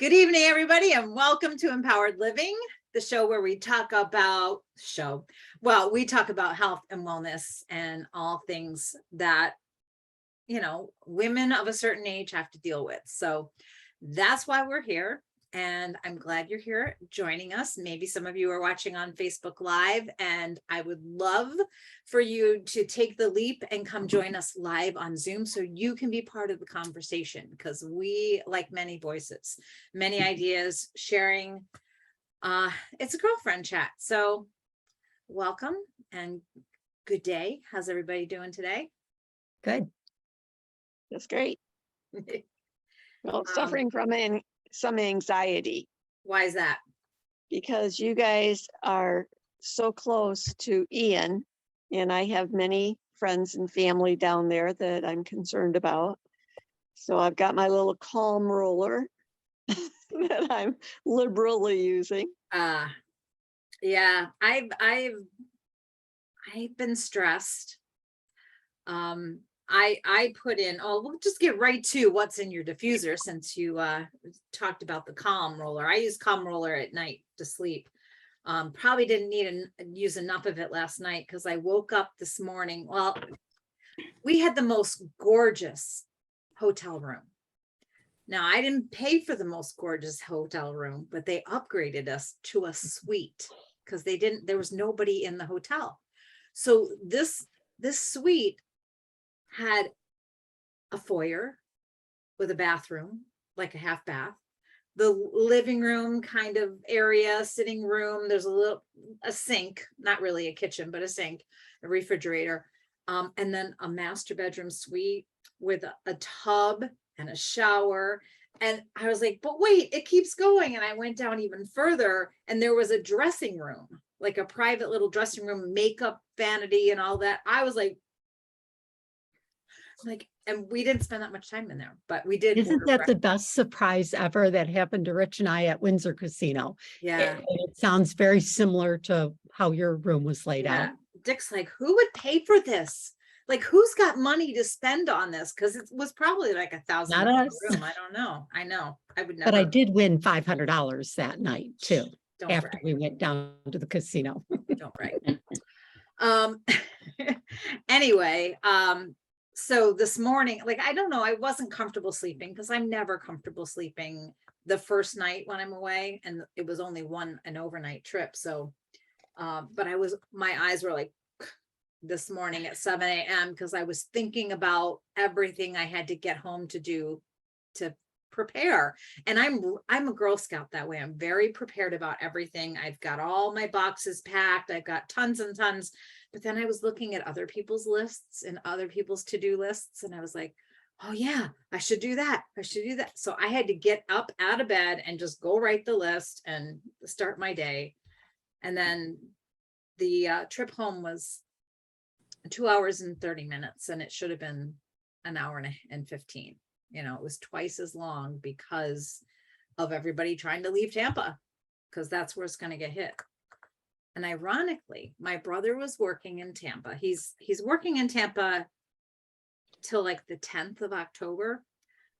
Good evening, everybody, and welcome to Empowered Living, the show where we talk about we talk about health and wellness and all things that, women of a certain age have to deal with. So that's why we're here. And I'm glad you're here joining us. Maybe some of you are watching on Facebook Live, and I would love for you to take the leap and come join us live on Zoom so you can be part of the conversation, because we like many voices, many ideas, sharing. It's a girlfriend chat. So welcome and good day. How's everybody doing today? Good. That's great. Well, suffering from some anxiety. Why is that? Because you guys are so close to Ian, and I have many friends and family down there that I'm concerned about. So I've got my little calm ruler that I'm liberally using. Yeah, I've been stressed. I put in, we'll just get right to what's in your diffuser, since you talked about the calm roller. I use calm roller at night to sleep. Probably didn't need to use enough of it last night because I woke up this morning. Well, we had the most gorgeous hotel room. Now, I didn't pay for the most gorgeous hotel room, but they upgraded us to a suite because there was nobody in the hotel. So this suite had a foyer with a bathroom, like a half bath, the living room kind of area, sitting room. There's a sink, not really a kitchen, but a sink, a refrigerator, and then a master bedroom suite with a tub and a shower. And I was like, but wait, it keeps going. And I went down even further, and there was a dressing room, like a private little dressing room, makeup, vanity, and all that. I was like, and we didn't spend that much time in there, but we did. Isn't that the best surprise ever that happened to Rich and I at Windsor Casino? Yeah. It sounds very similar to how your room was laid out. Dick's like, who would pay for this? Like, who's got money to spend on this? Because it was probably like $1,000 room. I don't know. I know. I would never. But I did win $500 that night too. After brag. we went down to the casino. Don't brag. Anyway, so this morning, I don't know, I wasn't comfortable sleeping because I'm never comfortable sleeping the first night when I'm away, and it was only an overnight trip. So, but my eyes were like this morning at 7 a.m. because I was thinking about everything I had to get home to do to prepare. And I'm a Girl Scout that way. I'm very prepared about everything. I've got all my boxes packed. I've got tons and tons. But then I was looking at other people's lists and other people's to-do lists. And I was like, oh yeah, I should do that. I should do that. So I had to get up out of bed and just go write the list and start my day. And then the trip home was 2 hours and 30 minutes. And it should have been an hour and 15. It was twice as long because of everybody trying to leave Tampa, because that's where it's going to get hit. And ironically, my brother was working in Tampa. He's working in Tampa till like the 10th of October.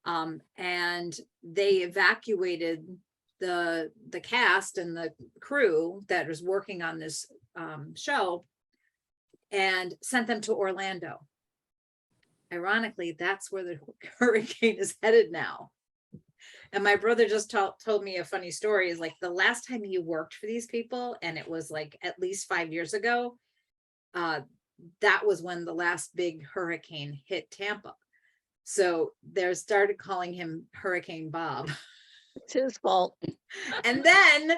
And they evacuated the cast and the crew that was working on this show and sent them to Orlando. Ironically, that's where the hurricane is headed now. And my brother just told me a funny story, is like the last time he worked for these people, and it was like at least 5 years ago, that was when the last big hurricane hit Tampa. So they started calling him Hurricane Bob. It's his fault. And then,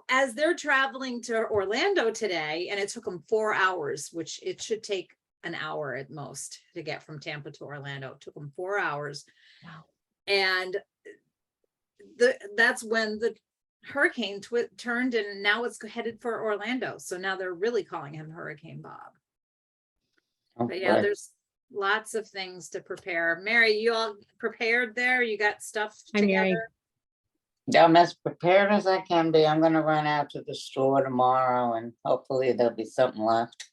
as they're traveling to Orlando today, and it took them 4 hours, which it should take an hour at most to get from Tampa to Orlando. It took them 4 hours. Wow. And that's when the hurricane turned, and now it's headed for Orlando. So now they're really calling him Hurricane Bob. Okay. But yeah, there's lots of things to prepare. Mary, you all prepared there? You got stuff together? Yeah, I'm as prepared as I can be. I'm going to run out to the store tomorrow, and hopefully there'll be something left.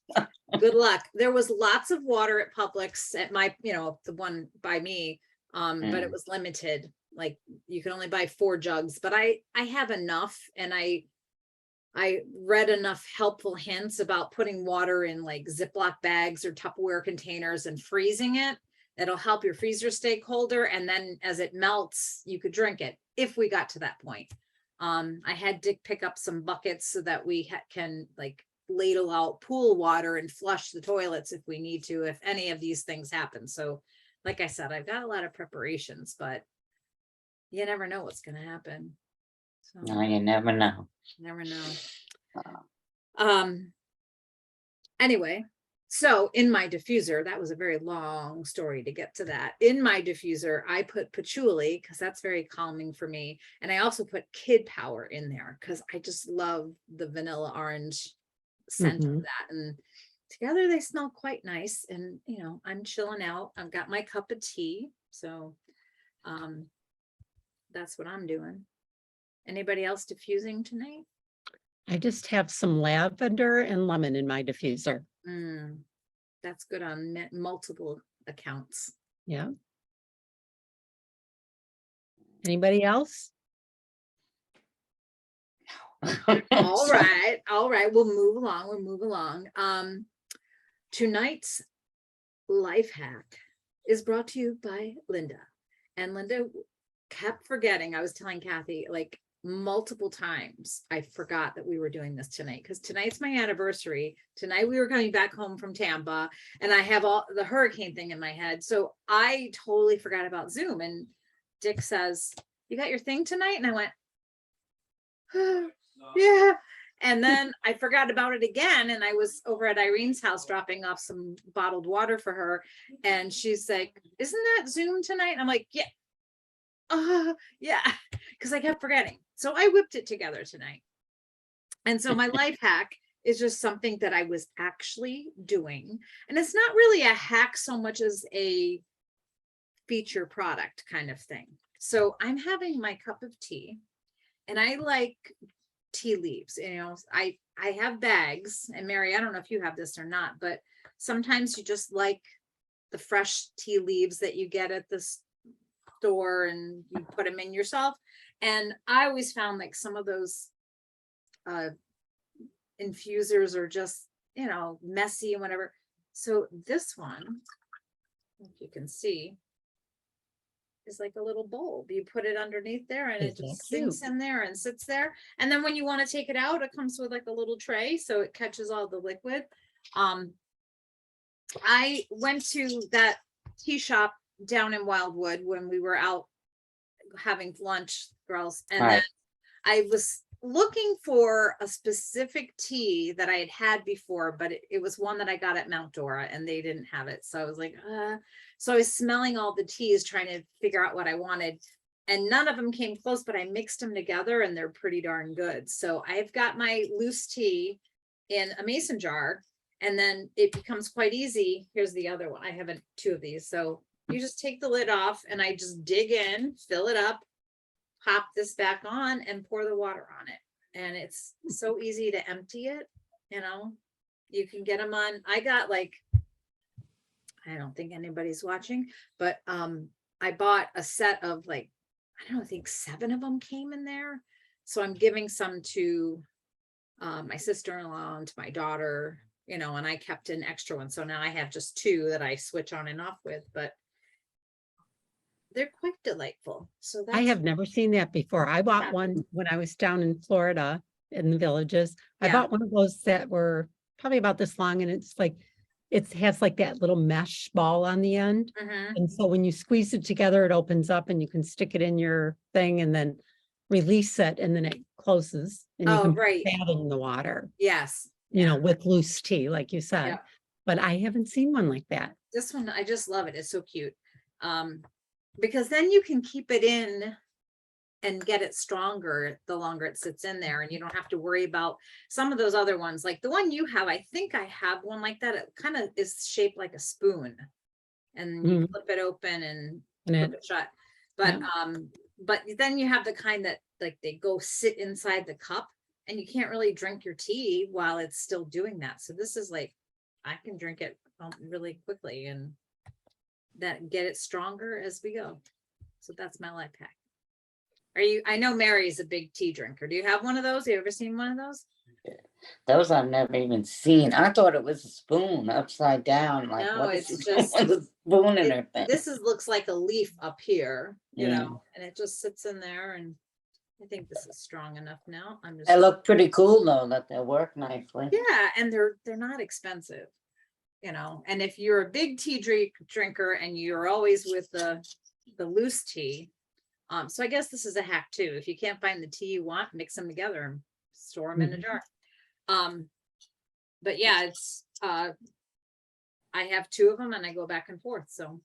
Good luck. There was lots of water at Publix at my, the one by me, but it was limited. like you can only buy 4 jugs, but I have enough, and I read enough helpful hints about putting water in like Ziploc bags or Tupperware containers and freezing it. That'll help your freezer stay colder. And then as it melts, you could drink it if we got to that point. I had Dick pick up some buckets so that we can like ladle out pool water and flush the toilets if we need to, if any of these things happen. So like I said, I've got a lot of preparations, but you never know what's going to happen. So No, you never know. never know. Uh, Anyway, so in my diffuser, that was a very long story to get to that. In my diffuser, I put patchouli because that's very calming for me. And I also put kid power in there because I just love the vanilla orange scent of Mhm. that. And together they smell quite nice. And, you know, I'm chilling out. I've got my cup of tea. So that's what I'm doing. Anybody else diffusing tonight? I just have some lavender and lemon in my diffuser. That's good on multiple accounts. Yeah. Anybody else? All right, we'll move along. Tonight's life hack is brought to you by Linda. And Linda kept forgetting. I was telling Kathy like multiple times I forgot that we were doing this tonight, because tonight's my anniversary. Tonight we were coming back home from Tampa, and I have all the hurricane thing in my head, so I totally forgot about Zoom. And Dick says, "You got your thing tonight?" And I went, yeah. And then I forgot about it again, and I was over at Irene's house dropping off some bottled water for her, and she's like, "Isn't that Zoom tonight?" And I'm like, "Yeah." Yeah, because I kept forgetting. So I whipped it together tonight. And so my life hack is just something that I was actually doing. And it's not really a hack so much as a feature product kind of thing. So I'm having my cup of tea, and I like tea leaves. You know, I have bags, and Mary, I don't know if you have this or not, but sometimes you just like the fresh tea leaves that you get at the store and you put them in yourself. And I always found like some of those infusers are just, you know, messy and whatever. So this one, if you can see, is like a little bulb. You put it underneath there, and it Isn't just that cute? sinks in there and sits there. And then when you want to take it out, it comes with like a little tray, so it catches all the liquid. I went to that tea shop down in Wildwood when we were out having lunch, girls, and then Right. I was looking for a specific tea that I had had before, but it was one that I got at Mount Dora, and they didn't have it. So I was like, so I was smelling all the teas, trying to figure out what I wanted, and none of them came close, but I mixed them together and they're pretty darn good. So I've got my loose tea in a mason jar, and then it becomes quite easy. Here's the other one. I have 2 of these. So you just take the lid off, and I just dig in, fill it up, pop this back on, and pour the water on it. And it's so easy to empty it. You know, you can get them on. I got like, I don't think anybody's watching, but I bought a set of like, I don't know, I think 7 of them came in there. So I'm giving some to my sister-in-law and to my daughter, you know, and I kept an extra one. So now I have just 2 that I switch on and off with, but they're quite delightful. So I that's, have never seen that before. I bought Yeah. one when I was down in Florida in the villages. I Yeah. bought one of those that were probably about this long, and it's like, it has like that little mesh ball on the end. Mhm. And so when you squeeze it together, it opens up and you can stick it in your thing and then release it, and then it closes and you Oh, can put right. that in the water, Yes. you Yeah. know, with loose tea, like you said. Yeah. But I haven't seen one like that. This one, I just love it. It's so cute. Because then you can keep it in and get it stronger the longer it sits in there, and you don't have to worry about some of those other ones. Like the one you have, I think I have one like that. It kind of is shaped like a spoon, and you Mhm. flip it open and And flip it, it shut. But yeah. but then you have the kind that like they go sit inside the cup, and you can't really drink your tea while it's still doing that. So this is like, I can drink it really quickly and that get it stronger as we go. So that's my life hack. I know Mary's a big tea drinker. Do you have one of those? You ever seen one of those? Those I've never even seen. I thought it was a spoon upside down, like No, what is it's she doing just- with a spoon in her thing? This looks like a leaf up here, you Yeah. know, and it just sits in there, and I think this is strong enough now. I'm just. They look pretty cool though, that they work nicely. Yeah, and they're not expensive, you know, and if you're a big tea drinker and you're always with the loose tea, so I guess this is a hack too. If you can't find the tea you want, mix them together and store them in a jar. But yeah, it's I have 2 of them and I go back and forth, so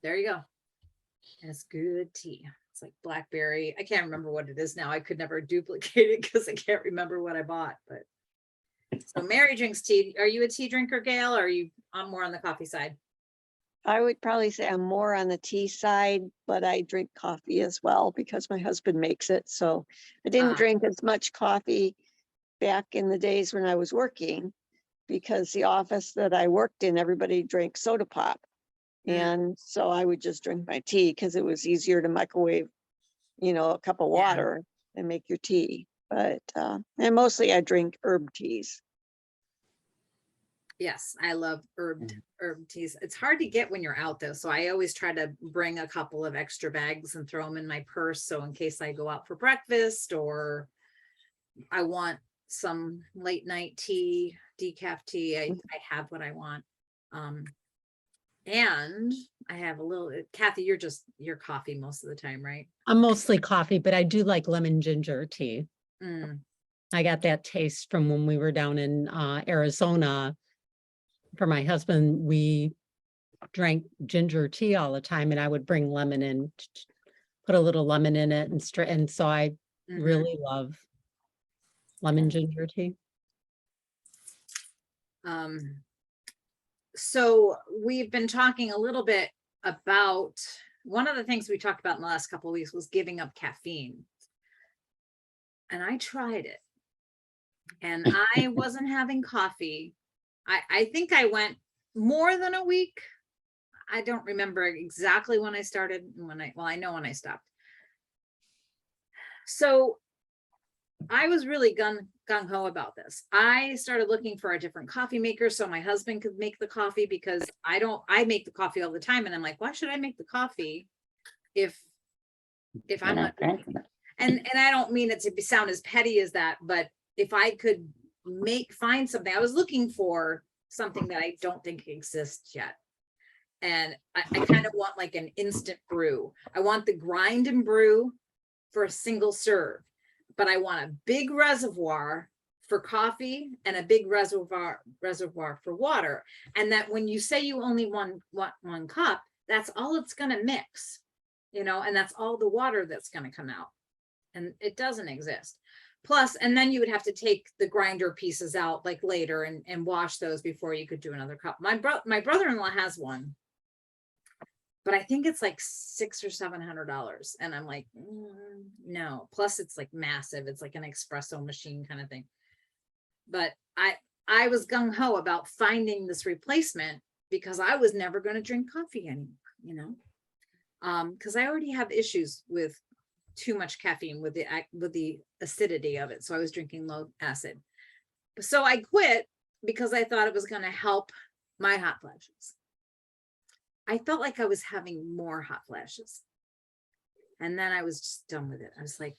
there you go. And it's good tea. It's like blackberry. I can't remember what it is now. I could never duplicate it because I can't remember what I bought, but so Mary drinks tea. Are you a tea drinker, Gail, or are you more on the coffee side? I would probably say I'm more on the tea side, but I drink coffee as well because my husband makes it. So I didn't Ah. drink as much coffee back in the days when I was working because the office that I worked in, everybody drank soda pop. And so I would just drink my tea because it was easier to microwave, a cup of Yeah. water and make your tea. But, and mostly I drink herb teas. Yes, I love herb teas. It's hard to get when you're out though. So I always try to bring a couple of extra bags and throw them in my purse. So in case I go out for breakfast or I want some late night tea, decaf tea, I have what I want. And I have a little, Kathy, you're coffee most of the time, right? I'm mostly coffee, but I do like lemon ginger tea. Mm. I got that taste from when we were down in Arizona. For my husband, we drank ginger tea all the time, and I would bring lemon in, put a little lemon in it, and so I Mhm. really love lemon ginger tea. So we've been talking a little bit about, one of the things we talked about in the last couple of weeks was giving up caffeine. And I tried it and I wasn't having coffee. I think I went more than a week. I don't remember exactly when I started and I know when I stopped. So I was really gung-ho about this. I started looking for a different coffee maker so my husband could make the coffee because I make the coffee all the time. And I'm like, why should I make the coffee if I'm not drinking it. and I don't mean it to sound as petty as that, but if I could find something, I was looking for something that I don't think exists yet. And I kind of want like an instant brew. I want the grind and brew for a single serve, but I want a big reservoir for coffee and a big reservoir for water. And that when you say you only want one cup, that's all it's going to mix, and that's all the water that's going to come out. And it doesn't exist. Plus, and then you would have to take the grinder pieces out like later and wash those before you could do another cup. My brother-in-law has one, but I think it's like $600 or $700. And I'm like, no. Plus it's like massive. It's like an espresso machine kind of thing. But I was gung-ho about finding this replacement because I was never going to drink coffee anymore, because I already have issues with too much caffeine with the acidity of it. So I was drinking low acid. So I quit because I thought it was going to help my hot flashes. I felt like I was having more hot flashes. And then I was just done with it. I was like,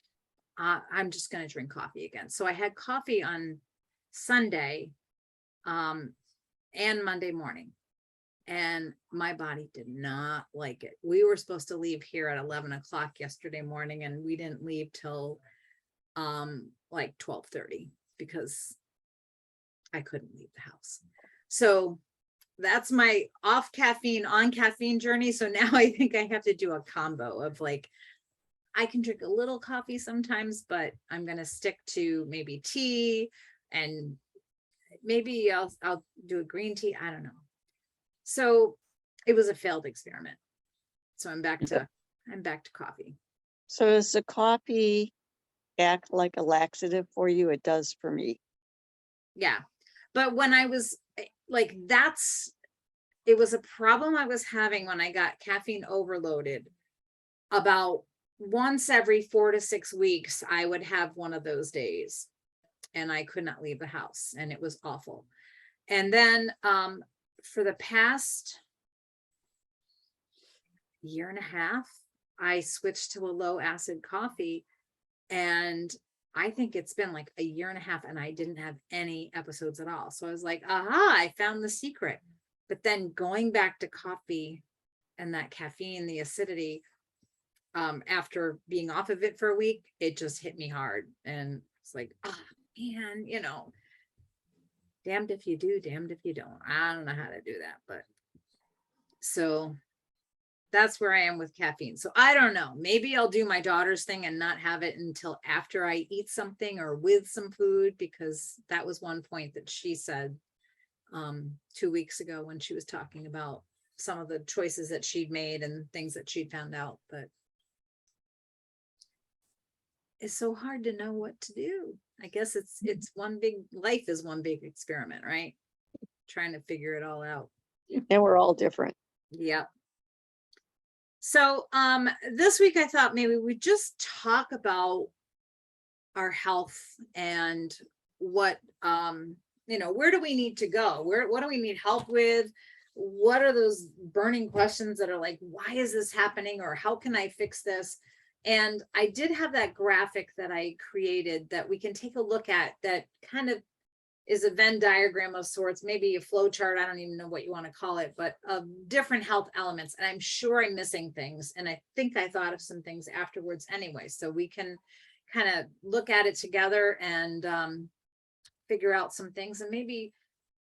I'm just going to drink coffee again. So I had coffee on Sunday and Monday morning. And my body did not like it. We were supposed to leave here at 11 o'clock yesterday morning, and we didn't leave till like 12:30 because I couldn't leave the house. So that's my off caffeine, on caffeine journey. So now I think I have to do a combo of like, I can drink a little coffee sometimes, but I'm going to stick to maybe tea and maybe I'll do a green tea. I don't know. So it was a failed experiment. So I'm back to coffee. So does the coffee act like a laxative for you? It does for me. Yeah. But when I was like, it was a problem I was having when I got caffeine overloaded about once every 4 to 6 weeks, I would have one of those days and I could not leave the house and it was awful. And then for the past year and a half, I switched to a low acid coffee, and I think it's been like a year and a half and I didn't have any episodes at all. So I was like, aha, I found the secret. But then going back to coffee and that caffeine, the acidity, after being off of it for a week, it just hit me hard. And it's like, oh man, you know, damned if you do, damned if you don't. I don't know how to do that, but so that's where I am with caffeine. So I don't know, maybe I'll do my daughter's thing and not have it until after I eat something or with some food, because that was one point that she said 2 weeks ago when she was talking about some of the choices that she'd made and things that she'd found out. But it's so hard to know what to do. I guess it's one big, life is one big experiment, right? Trying to figure it all out. And we're all different. Yep. So this week I thought maybe we just talk about our health and what you know, where do we need to go? What do we need help with? What are those burning questions that are like, why is this happening? Or how can I fix this? And I did have that graphic that I created that we can take a look at, that kind of is a Venn diagram of sorts, maybe a flow chart. I don't even know what you want to call it, but of different health elements. And I'm sure I'm missing things. And I think I thought of some things afterwards anyway. So we can kind of look at it together and figure out some things and maybe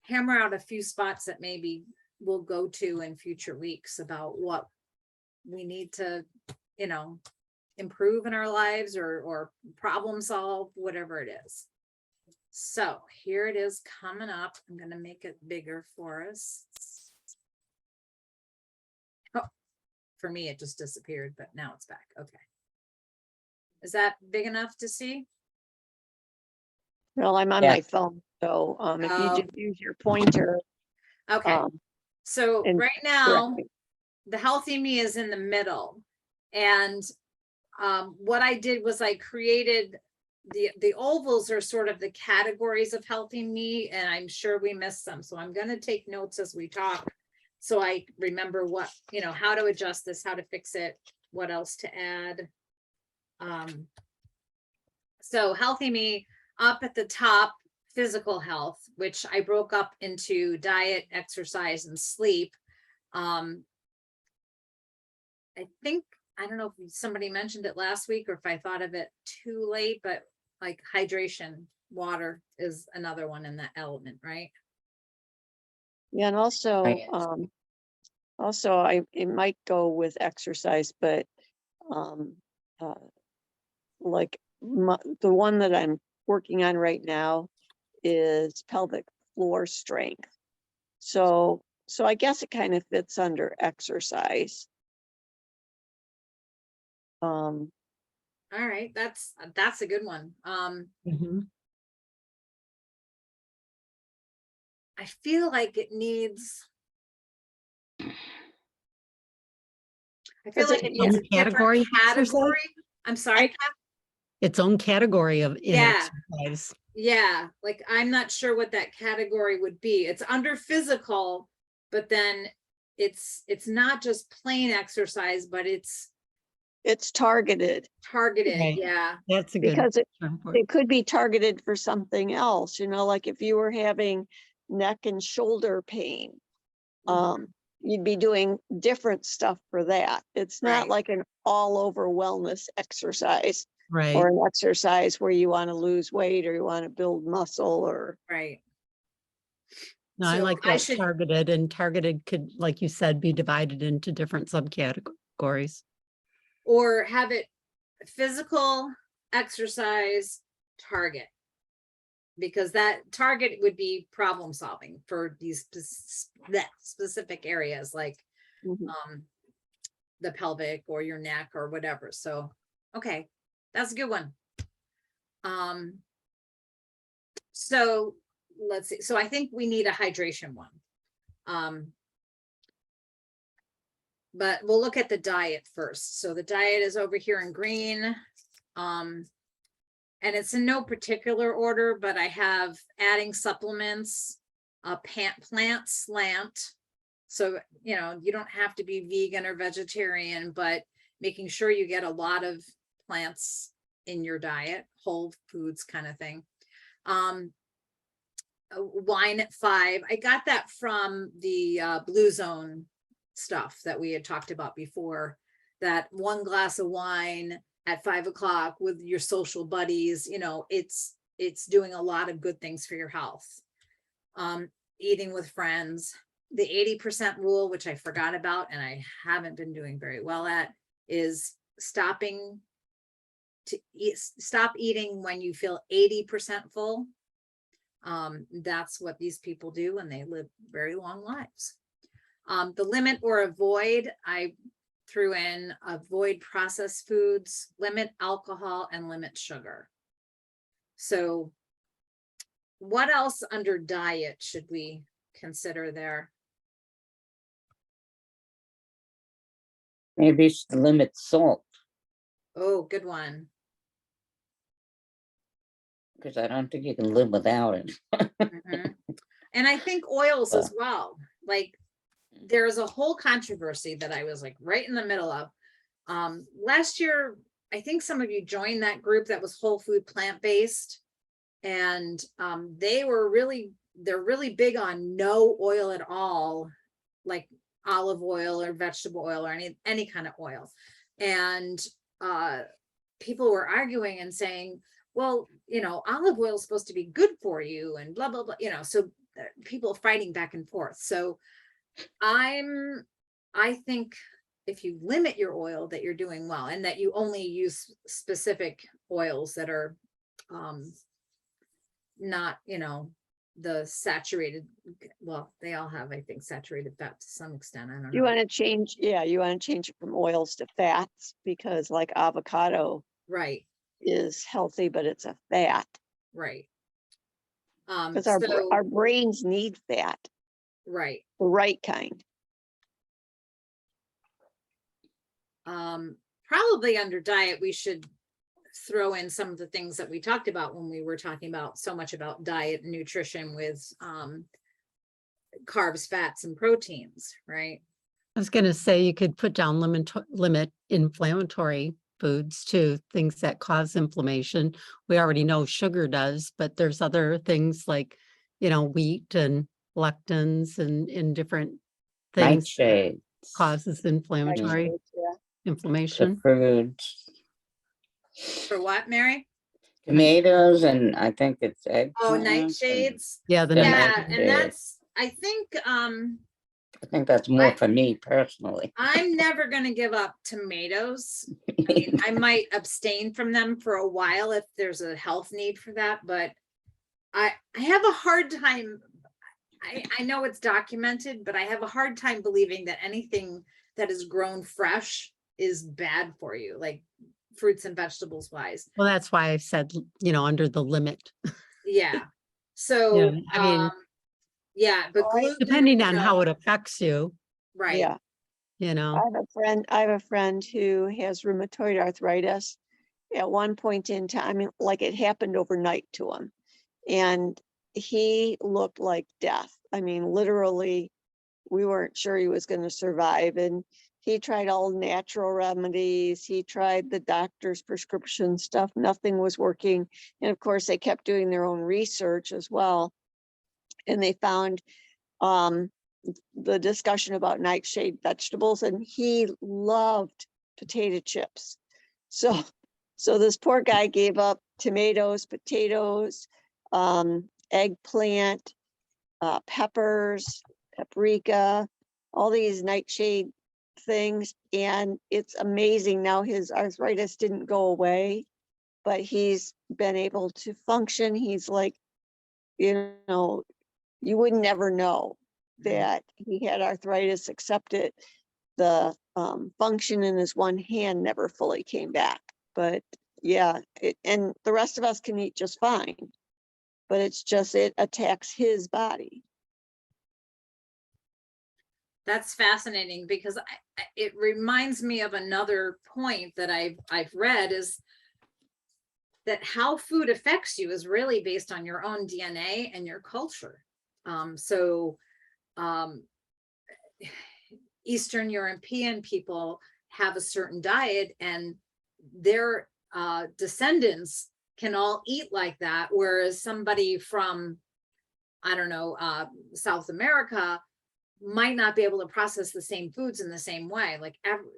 hammer out a few spots that maybe we'll go to in future weeks about what we need to, you know, improve in our lives or problem solve, whatever it is. So here it is coming up. I'm going to make it bigger for us. Oh, for me, it just disappeared, but now it's back. Okay. Is that big enough to see? Well, I'm on Yeah. my phone, so if you Oh. just use your pointer. Okay. So and right now, direct me. the healthy me is in the middle. And what I did was I created the ovals are sort of the categories of healthy me, and I'm sure we missed some. So I'm going to take notes as we talk, so I remember what, you know, how to adjust this, how to fix it, what else to add. So healthy me, up at the top, physical health, which I broke up into diet, exercise, and sleep. I think, I don't know if somebody mentioned it last week or if I thought of it too late, but like hydration, water is another one in that element, right? Yeah, and also, Right. it might go with exercise, but like the one that I'm working on right now is pelvic floor strength. So I guess it kind of fits under exercise. All right, that's a good one. Mhm. I feel like it needs, I feel Does like it- it yeah. needs a Category different of exercise? category. I'm sorry, Kath? Its own category of in Yeah. exercise. Yeah, like I'm not sure what that category would be. It's under physical, but then it's not just plain exercise, but it's It's targeted targeted. Right. Yeah. That's a good because term for it. it could be targeted for something else, you know, like if you were having neck and shoulder pain, you'd be doing different stuff for that. It's not Right. like an all over wellness exercise Right. or an exercise where you want to lose weight or you want to build muscle or Right. No, I So like I that should, targeted, and targeted could, like you said, be divided into different subcategories. or have it physical, exercise, target. Because that target would be problem solving for these specific areas, like Mhm. the pelvic or your neck or whatever. So, okay, that's a good one. So let's see. So I think we need a hydration one. but we'll look at the diet first. So the diet is over here in green. And it's in no particular order, but I have adding supplements, plant slant. So, you know, you don't have to be vegan or vegetarian, but making sure you get a lot of plants in your diet, whole foods kind of thing. Wine at 5. I got that from the Blue Zone stuff that we had talked about before, that 1 glass of wine at 5 o'clock with your social buddies, you know, it's doing a lot of good things for your health. Eating with friends. The 80% rule, which I forgot about and I haven't been doing very well at, is stop eating when you feel 80% full. That's what these people do, and they live very long lives. The limit or avoid, I threw in avoid processed foods, limit alcohol, and limit sugar. So what else under diet should we consider there? Maybe you should limit salt, Oh, good one. because I don't think you can live without it. Mhm. And I think oils as well. Like, there's a whole controversy that I was like right in the middle of. Last year, I think some of you joined that group that was whole food plant-based, and they're really big on no oil at all, like olive oil or vegetable oil or any kind of oil. And people were arguing and saying, well, you know, olive oil is supposed to be good for you and blah, blah, blah, you know, so people fighting back and forth. So I think if you limit your oil, that you're doing well, and that you only use specific oils that are not, you know, the saturated, well, they all have, I think, saturated fat to some extent. I don't know. You want to change, yeah, you want to change it from oils to fats, because like avocado Right, is healthy, but it's a fat. right. Because So, our brains need fat, right. the right kind. Probably under diet, we should throw in some of the things that we talked about when we were talking about so much about diet and nutrition with carbs, fats, and proteins, right? I was going to say you could put down limit inflammatory foods too, things that cause inflammation. We already know sugar does, but there's other things like, you know, wheat and lectins and in different things that Nightshades, causes inflammatory Yeah. the inflammation. fruits, For what, Mary? tomatoes, and I think it's eggplants. Oh, and- nightshades. Yeah, the Yeah, Yeah, night. and that's, I think, I think that's more for me personally. I'm never going to give up tomatoes. I mean, I might abstain from them for a while if there's a health need for that, but I have a hard time. I know it's documented, but I have a hard time believing that anything that is grown fresh is bad for you, like fruits and vegetables wise. Well, that's why I said, you know, under the limit. Yeah. So, Yeah, I mean, yeah, but gluten, depending you on know, how it affects you, right. Yeah. you know. I have a friend who has rheumatoid arthritis. At one point in time, like it happened overnight to him, and he looked like death. I mean, literally, we weren't sure he was going to survive. And he tried all natural remedies. He tried the doctor's prescription stuff. Nothing was working. And of course, they kept doing their own research as well. And they found the discussion about nightshade vegetables, and he loved potato chips. So this poor guy gave up tomatoes, potatoes, eggplant, peppers, paprika, all these nightshade things. And it's amazing. Now his arthritis didn't go away, but he's been able to function. He's like, you know, you would never know that he had arthritis, except the function in his one hand never fully came back. But yeah, and the rest of us can eat just fine, but it's just, it attacks his body. That's fascinating because it reminds me of another point that I've read is that how food affects you is really based on your own DNA and your culture. So Eastern European people have a certain diet and their descendants can all eat like that, whereas somebody from, I don't know, South America might not be able to process the same foods in the same way. Like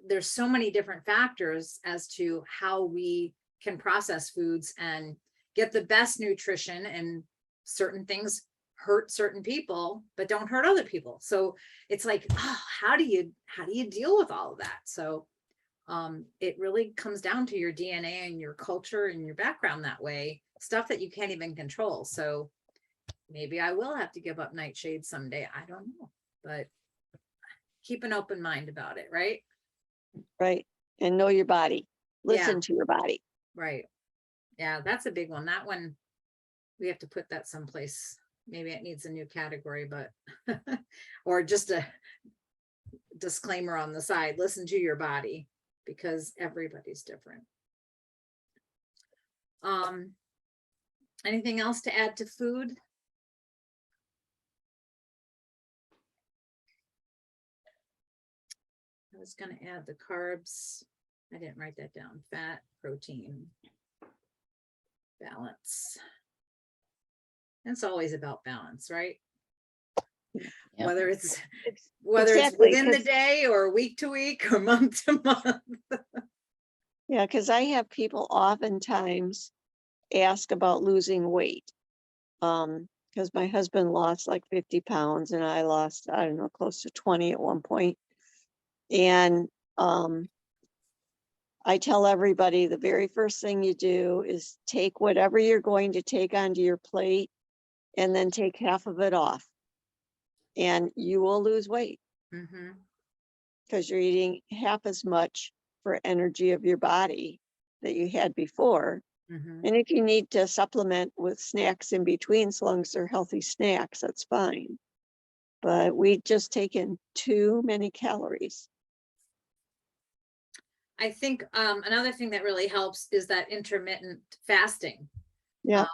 there's so many different factors as to how we can process foods and get the best nutrition, and certain things hurt certain people but don't hurt other people. So it's like, oh, how do you deal with all of that? So it really comes down to your DNA and your culture and your background that way, stuff that you can't even control. So maybe I will have to give up nightshades someday. I don't know, but keep an open mind about it, right? Right. And know your body. Listen Yeah. to your body. Right. Yeah, that's a big one. That one, we have to put that someplace. Maybe it needs a new category, but or just a disclaimer on the side, listen to your body, because everybody's different. Anything else to add to food? I was going to add the carbs. I didn't write that down. Fat, protein, balance. It's always about balance, right? Yeah. Whether it's Exactly, within the 'cause- day or week to week or month to month. Yeah, because I have people oftentimes ask about losing weight. Because my husband lost like 50 pounds and I lost, I don't know, close to 20 at one point. And I tell everybody the very first thing you do is take whatever you're going to take onto your plate and then take half of it off. And you will lose weight Mm-hmm. because you're eating half as much for energy of your body that you had before. Mm-hmm. And if you need to supplement with snacks in between, as long as they're healthy snacks, that's fine. But we just taken too many calories. I think another thing that really helps is that intermittent fasting. Yeah.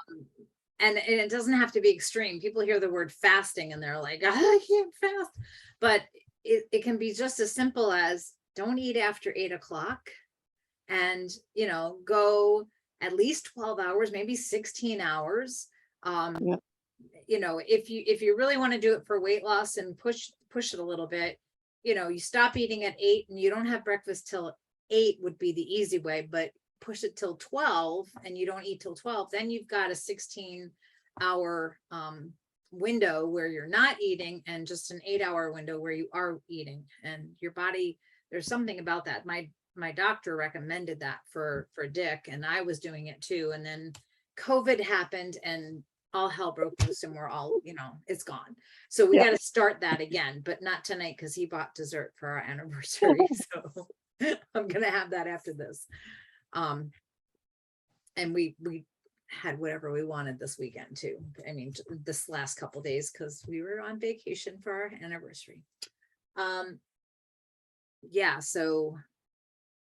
And it doesn't have to be extreme. People hear the word fasting and they're like, I can't fast. But it can be just as simple as don't eat after 8 o'clock and, go at least 12 hours, maybe 16 hours. Yeah. If you really want to do it for weight loss and push it a little bit, you stop eating at 8 and you don't have breakfast till 8 would be the easy way, but push it till 12 and you don't eat till 12, then you've got a 16-hour window where you're not eating and just an 8-hour window where you are eating. And your body, there's something about that. My doctor recommended that for Dick, and I was doing it too. And then COVID happened and all hell broke loose and we're all, it's gone. So we Yeah. got to start that again, but not tonight because he bought dessert for our anniversary. So I'm going to have that after this. And we had whatever we wanted this weekend too. I mean, this last couple days, because we were on vacation for our anniversary. Yeah, so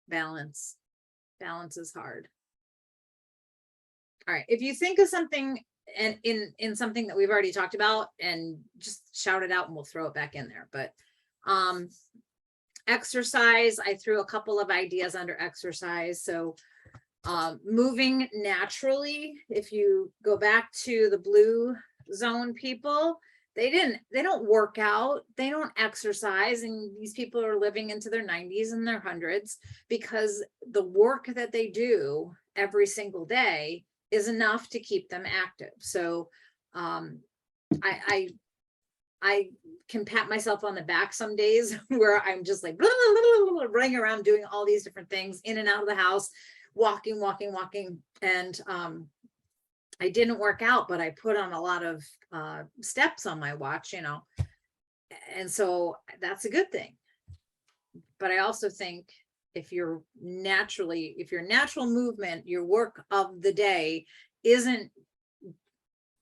balance is hard. All right, if you think of something and in something that we've already talked about, and just shout it out and we'll throw it back in there. But exercise, I threw a couple of ideas under exercise. So moving naturally, if you go back to the blue zone people, they don't work out, they don't exercise, and these people are living into their 90s and their 100s because the work that they do every single day is enough to keep them active. So I can pat myself on the back some days where I'm just like running around doing all these different things in and out of the house, walking. And I didn't work out, but I put on a lot of steps on my watch, and so that's a good thing. But I also think if your natural movement, your work of the day isn't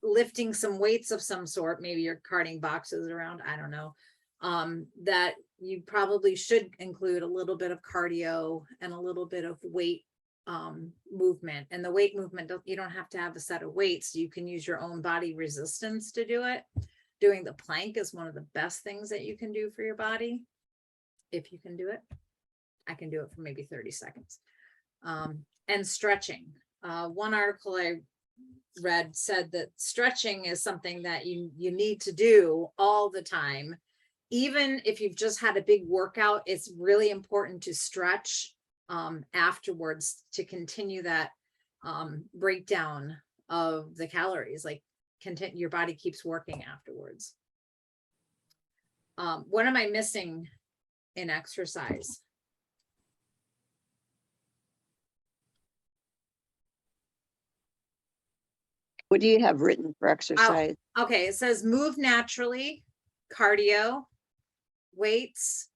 lifting some weights of some sort, maybe you're carting boxes around, I don't know, that you probably should include a little bit of cardio and a little bit of weight movement. And the weight movement, you don't have to have a set of weights. You can use your own body resistance to do it. Doing the plank is one of the best things that you can do for your body. If you can do it, I can do it for maybe 30 seconds. And stretching. One article I read said that stretching is something that you need to do all the time. Even if you've just had a big workout, it's really important to stretch afterwards to continue that breakdown of the calories, like your body keeps working afterwards. What am I missing in exercise? What do you have written for exercise? Okay, it says move naturally, cardio, weights,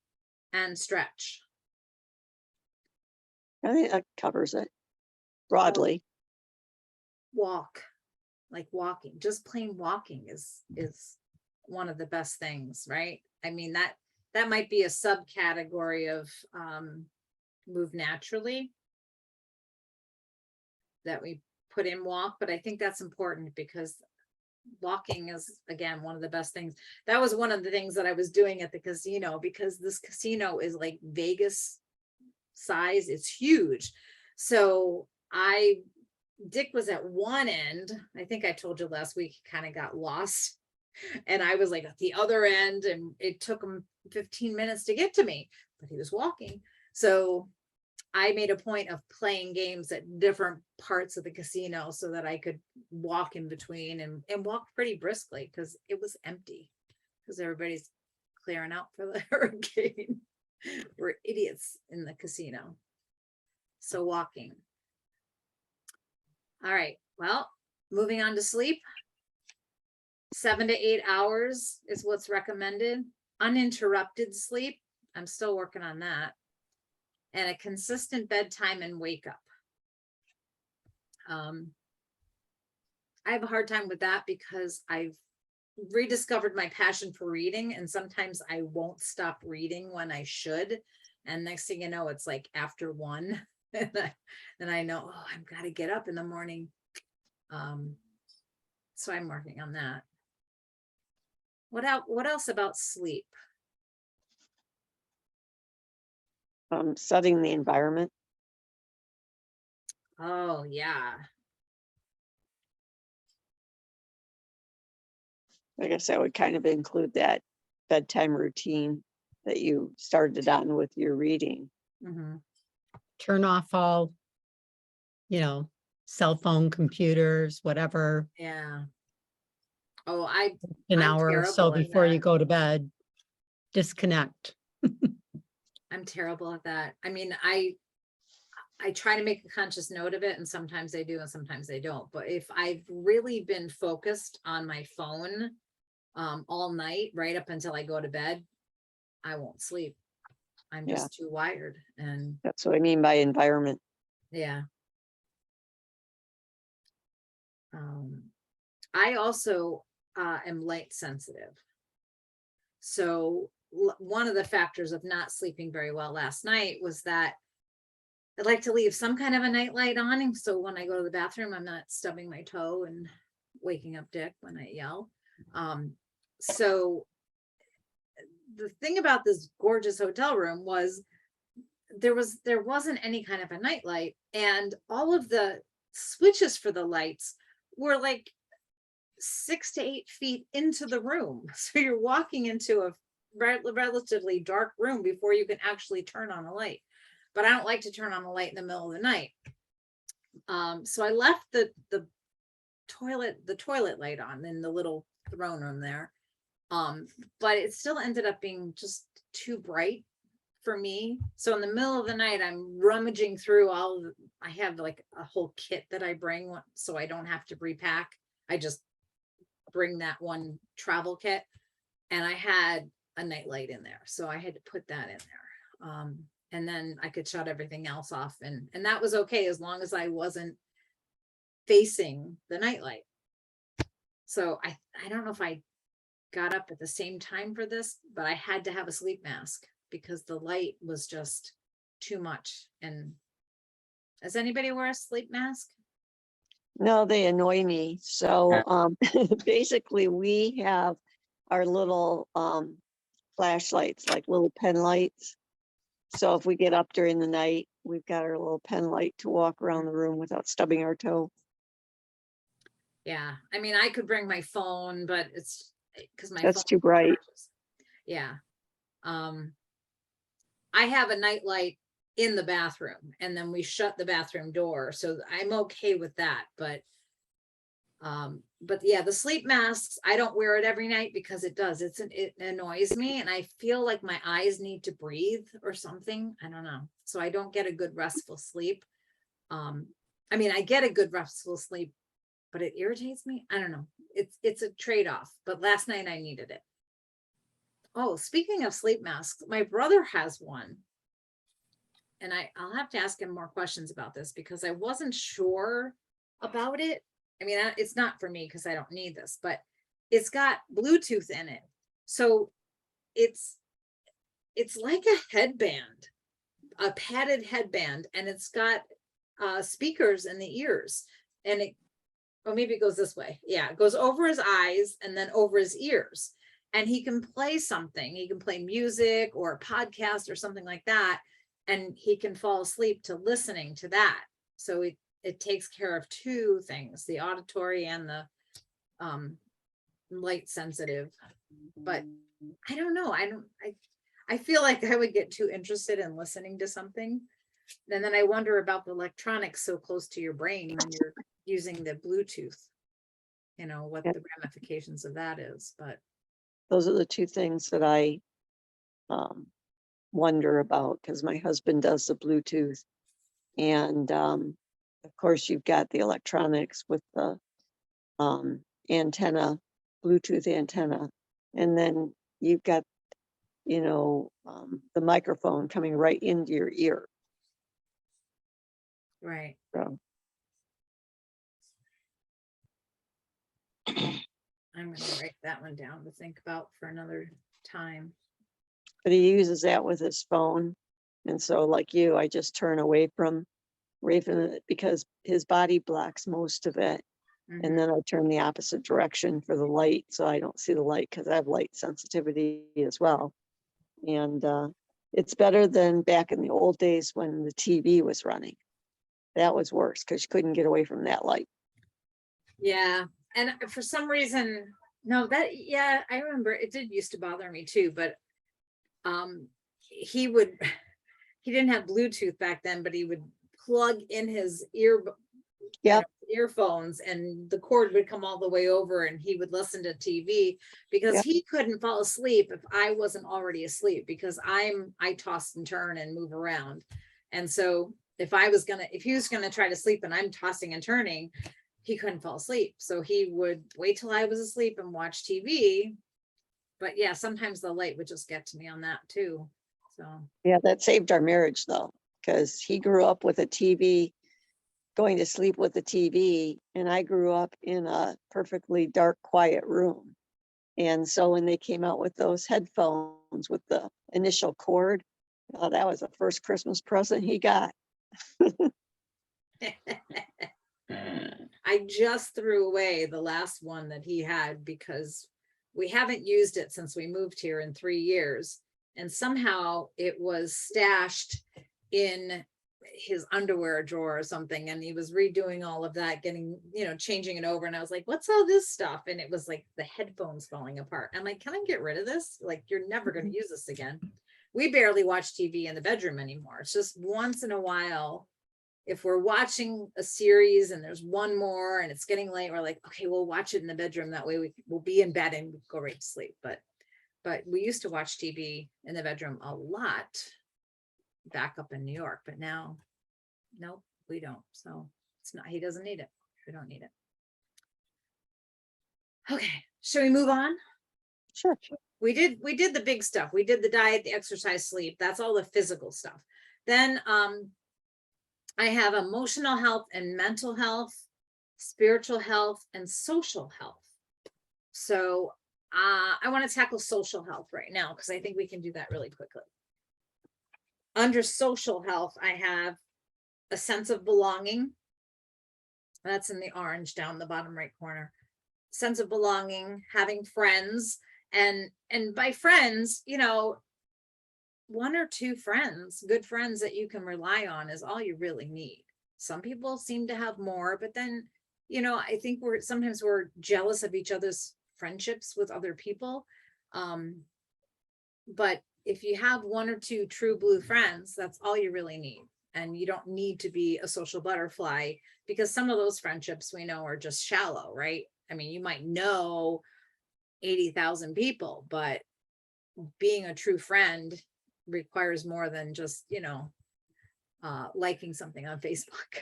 and stretch. I think that covers it broadly. Walk, like walking, just plain walking is one of the best things, right? I mean, that might be a subcategory of move naturally that we put in walk, but I think that's important because walking is, again, one of the best things. That was one of the things that I was doing at the casino, because this casino is like Vegas size. It's huge. So Dick was at one end. I think I told you last week, he kind of got lost. And I was like at the other end, and it took him 15 minutes to get to me, but he was walking. So I made a point of playing games at different parts of the casino so that I could walk in between and walk pretty briskly, because it was empty, because everybody's clearing out for the hurricane. We're idiots in the casino. So walking. All right, well, moving on to sleep. 7 to 8 hours is what's recommended. Uninterrupted sleep, I'm still working on that. And a consistent bedtime and wake up. I have a hard time with that because I've rediscovered my passion for reading, and sometimes I won't stop reading when I should. And next thing you know, it's like after 1, and I know, oh, I've got to get up in the morning. So I'm working on that. What else about sleep? Setting the environment. Oh, yeah. I guess I would kind of include that bedtime routine that you started on with your reading. Mm-hmm. Turn off all, cell phone, computers, whatever, Yeah. Oh, an I'm hour or so terrible at before you that. go to bed. Disconnect. I'm terrible at that. I mean, I try to make a conscious note of it, and sometimes I do and sometimes I don't. But if I've really been focused on my phone all night, right up until I go to bed, I won't sleep. I'm just too wired. And That's what I mean by environment. yeah. I also am light sensitive. So one of the factors of not sleeping very well last night was that I like to leave some kind of a night light on. And so when I go to the bathroom, I'm not stubbing my toe and waking up Dick when I yell. So the thing about this gorgeous hotel room was there wasn't any kind of a night light, and all of the switches for the lights were like 6 to 8 feet into the room. So you're walking into a relatively dark room before you can actually turn on a light. But I don't like to turn on a light in the middle of the night. So I left the toilet light on in the little throne room there. But it still ended up being just too bright for me. So in the middle of the night, I'm rummaging through I have like a whole kit that I bring, so I don't have to repack. I just bring that one travel kit, and I had a night light in there. So I had to put that in there. And then I could shut everything else off. And that was okay, as long as I wasn't facing the nightlight. So I don't know if I got up at the same time for this, but I had to have a sleep mask because the light was just too much. And does anybody wear a sleep mask? No, they annoy me. So, basically we have our little, flashlights, like little pen lights. So if we get up during the night, we've got our little pen light to walk around the room without stubbing our toe. Yeah, I mean, I could bring my phone, but it's because my That's phone too bright. charges. Yeah. I have a night light in the bathroom and then we shut the bathroom door. So I'm okay with that, but yeah, the sleep masks, I don't wear it every night because it annoys me and I feel like my eyes need to breathe or something. I don't know. So I don't get a good restful sleep. I mean, I get a good restful sleep, but it irritates me. I don't know. It's a trade-off, but last night I needed it. Oh, speaking of sleep masks, my brother has one. And I'll have to ask him more questions about this because I wasn't sure about it. I mean, it's not for me because I don't need this, but it's got Bluetooth in it. So it's like a headband, a padded headband, and it's got speakers in the ears. And maybe it goes this way. Yeah, it goes over his eyes and then over his ears. And he can play something. He can play music or a podcast or something like that. And he can fall asleep to listening to that. So it takes care of two things, the auditory and the light sensitive. But I don't know. I feel like I would get too interested in listening to something. And then I wonder about the electronics so close to your brain when you're using the Bluetooth, what the ramifications of that is. But Those are the two things that I wonder about because my husband does the Bluetooth. And of course, you've got the electronics with the antenna, Bluetooth antenna. And then you've got, the microphone coming right into your ear. right. So I'm going to write that one down to think about for another time. but he uses that with his phone. And so like you, I just turn away from it because his body blocks most of it. And then I turn the opposite direction for the light. So I don't see the light because I have light sensitivity as well. And it's better than back in the old days when the TV was running. That was worse because you couldn't get away from that light. Yeah. And for some reason, I remember it did used to bother me too, but he didn't have Bluetooth back then, but he would plug in his earphones and the cord would come all the way over and he would listen to TV because he couldn't fall asleep if I wasn't already asleep because I toss and turn and move around. And so if he was gonna try to sleep and I'm tossing and turning, he couldn't fall asleep. So he would wait till I was asleep and watch TV. But yeah, sometimes the light would just get to me on that too. So yeah, that saved our marriage though, because he grew up with a TV, going to sleep with the TV, and I grew up in a perfectly dark, quiet room. And so when they came out with those headphones with the initial cord, that was the first Christmas present he got. I just threw away the last one that he had because we haven't used it since we moved here in 3 years. And somehow it was stashed in his underwear drawer or something. And he was redoing all of that, changing it over. And I was like, what's all this stuff? And it was like the headphones falling apart. I'm like, can I get rid of this? Like, you're never going to use this again. We barely watch TV in the bedroom anymore. It's just once in a while. If we're watching a series and there's one more and it's getting late, we're like, okay, we'll watch it in the bedroom. That way we'll be in bed and go right to sleep. But we used to watch TV in the bedroom a lot back up in New York, but now, nope, we don't. So he doesn't need it. We don't need it. Okay. Should we move on? Sure. We did the big stuff. We did the diet, the exercise, sleep. That's all the physical stuff. Then, I have emotional health and mental health, spiritual health, and social health. So I want to tackle social health right now because I think we can do that really quickly. Under social health, I have a sense of belonging. That's in the orange down the bottom right corner. Sense of belonging, having friends, and by friends, you know, 1 or 2 friends, good friends that you can rely on is all you really need. Some people seem to have more, but then, you know, I think sometimes we're jealous of each other's friendships with other people. But if you have 1 or 2 true blue friends, that's all you really need. And you don't need to be a social butterfly, because some of those friendships we know are just shallow, right? I mean, you might know 80,000 people, but being a true friend requires more than just, you know, liking something on Facebook.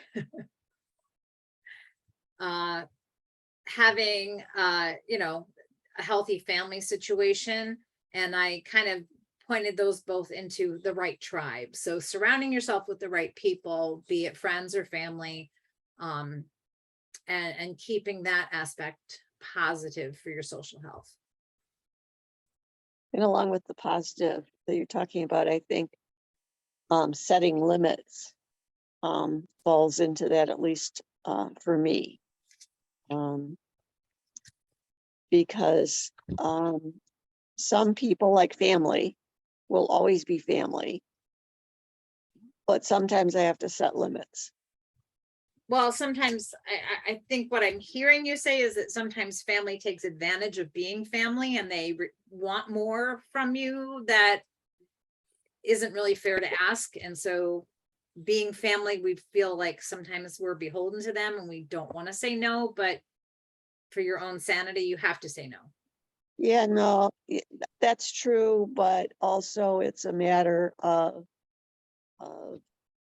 Having, you know, a healthy family situation. And I kind of pointed those both into the right tribe. So surrounding yourself with the right people, be it friends or family, and keeping that aspect positive for your social health. And along with the positive that you're talking about, I think setting limits falls into that, at least for me. Because some people, like family, will always be family, but sometimes I have to set limits. Well, sometimes I think what I'm hearing you say is that sometimes family takes advantage of being family and they want more from you that isn't really fair to ask. And so being family, we feel like sometimes we're beholden to them and we don't want to say no, but for your own sanity, you have to say no. Yeah, no, that's true, but also it's a matter of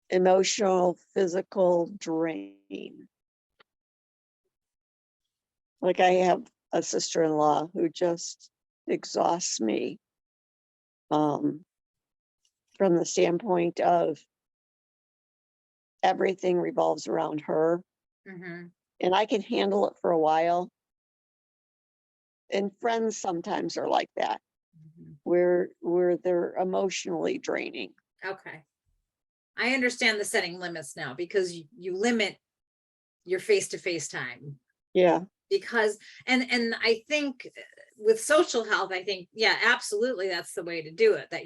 emotional, physical drain. Like I have a sister-in-law who just exhausts me from the standpoint of everything revolves around her, Mhm. and I can handle it for a while. And friends sometimes are like that, Mhm. where they're emotionally draining. Okay. I understand the setting limits now because you limit your face-to-face time, Yeah, because and I think with social health, I think, yeah, absolutely, that's the way to do it. That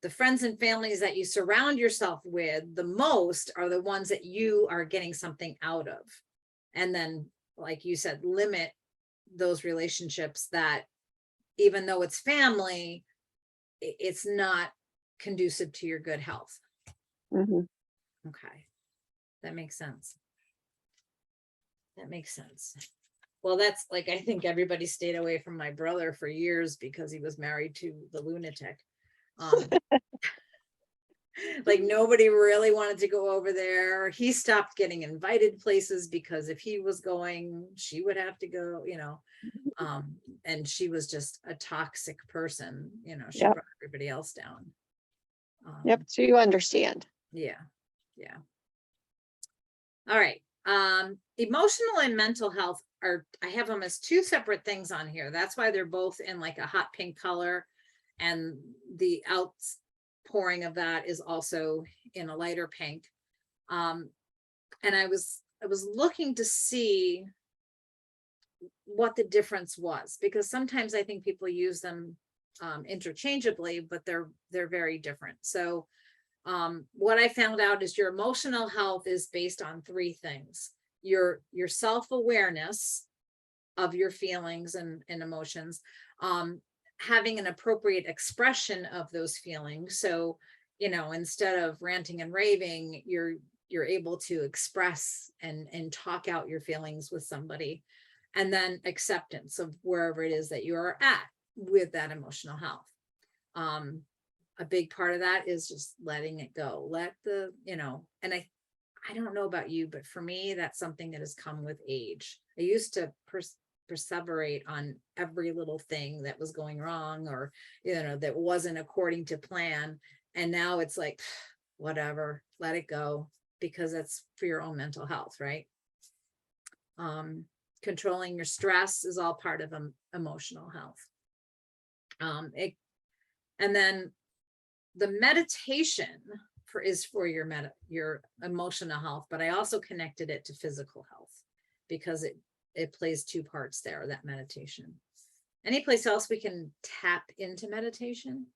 the friends and families that you surround yourself with the most are the ones that you are getting something out of. And then, like you said, limit those relationships that, even though it's family, it's not conducive to your good health. mhm. Okay, that makes sense. That makes sense. Well, that's like, I think everybody stayed away from my brother for years because he was married to the lunatic. Like nobody really wanted to go over there. He stopped getting invited places because if he was going, she would have to go, you know. And she was just a toxic person, you know, she Yep. brought everybody else down. Yep, so you understand. Yeah, yeah. All right. Emotional and mental health are, I have them as 2 separate things on here. That's why they're both in like a hot pink color. And the outpouring of that is also in a lighter pink. And I was looking to see what the difference was, because sometimes I think people use them interchangeably, but they're very different. So what I found out is your emotional health is based on 3 things: your self-awareness of your feelings and emotions, having an appropriate expression of those feelings. So, you know, instead of ranting and raving, you're able to express and talk out your feelings with somebody. And then acceptance of wherever it is that you are at with that emotional health. A big part of that is just letting it go. Let the, you know, and I don't know about you, but for me, that's something that has come with age. I used to perseverate on every little thing that was going wrong, or, you know, that wasn't according to plan. And now it's like, whatever, let it go, because that's for your own mental health, right? Controlling your stress is all part of emotional health. And then the meditation is for your emotional health, but I also connected it to physical health because it plays two parts there, that meditation. Any place else we can tap into meditation?